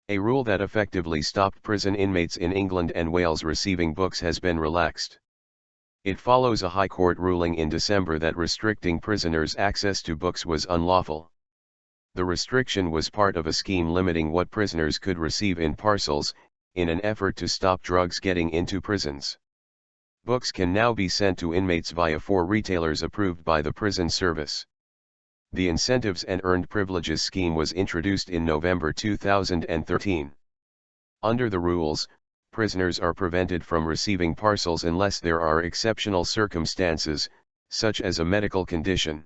A rule that effectively stopped prison inmates in England and Wales receiving books has been relaxed. It follows a High Court ruling in December that restricting prisoners' access to books was unlawful. The restriction was part of a scheme limiting what prisoners could receive in parcels, in an effort to stop drugs getting into prisons. Books can now be sent to inmates via 4 retailers approved by the prison service. The Incentives and Earned Privileges scheme was introduced in November 2013. Under the rules, prisoners are prevented from receiving parcels unless there are exceptional circumstances, such as a medical condition.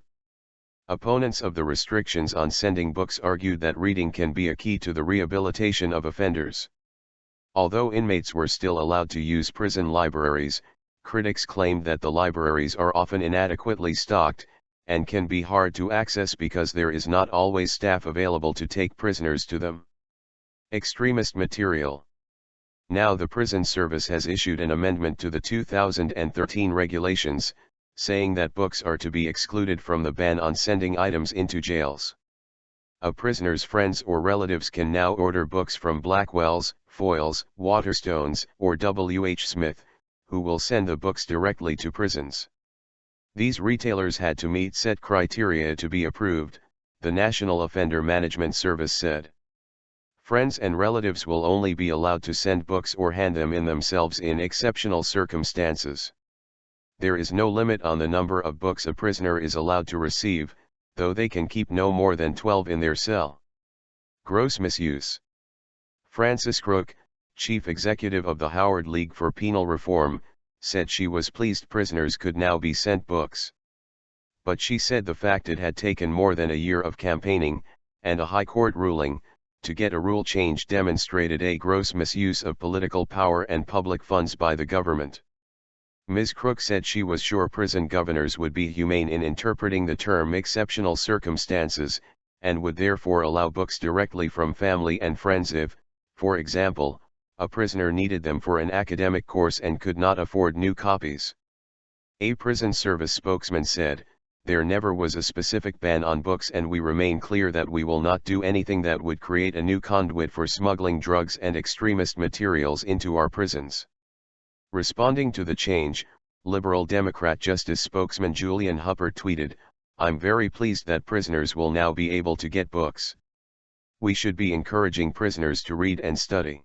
Opponents of the restrictions on sending books argued that reading can be a key to the rehabilitation of offenders. Although inmates were still allowed to use prison libraries, critics claimed that the libraries are often inadequately stocked, and can be hard to access because there is not always staff available to take prisoners to them. Extremist material. Now the prison service has issued an amendment to the 2013 regulations, saying that books are to be excluded from the ban on sending items into jails. A prisoner's friends or relatives can now order books from Blackwell's, Foyle's, Waterstones, or W.H. Smith, who will send the books directly to prisons. These retailers had to meet set criteria to be approved, the National Offender Management Service said. Friends and relatives will only be allowed to send books or hand them in themselves in exceptional circumstances. There is no limit on the number of books a prisoner is allowed to receive, though they can keep no more than 12 in their cell. Gross misuse. Frances Crook, chief executive of the Howard League for Penal Reform, said she was pleased prisoners could now be sent books. But she said the fact it had taken more than a year of campaigning, and a high court ruling, to get a rule change demonstrated a gross misuse of political power and public funds by the government. Ms. Crook said she was sure prison governors would be humane in interpreting the term exceptional circumstances, and would therefore allow books directly from family and friends if, for example, a prisoner needed them for an academic course and could not afford new copies. A prison service spokesman said, "There never was a specific ban on books, and we remain clear that we will not do anything that would create a new conduit for smuggling drugs and extremist materials into our prisons." Responding to the change, Liberal Democrat Justice spokesman Julian Huppert tweeted, "I'm very pleased that prisoners will now be able to get books. We should be encouraging prisoners to read and study."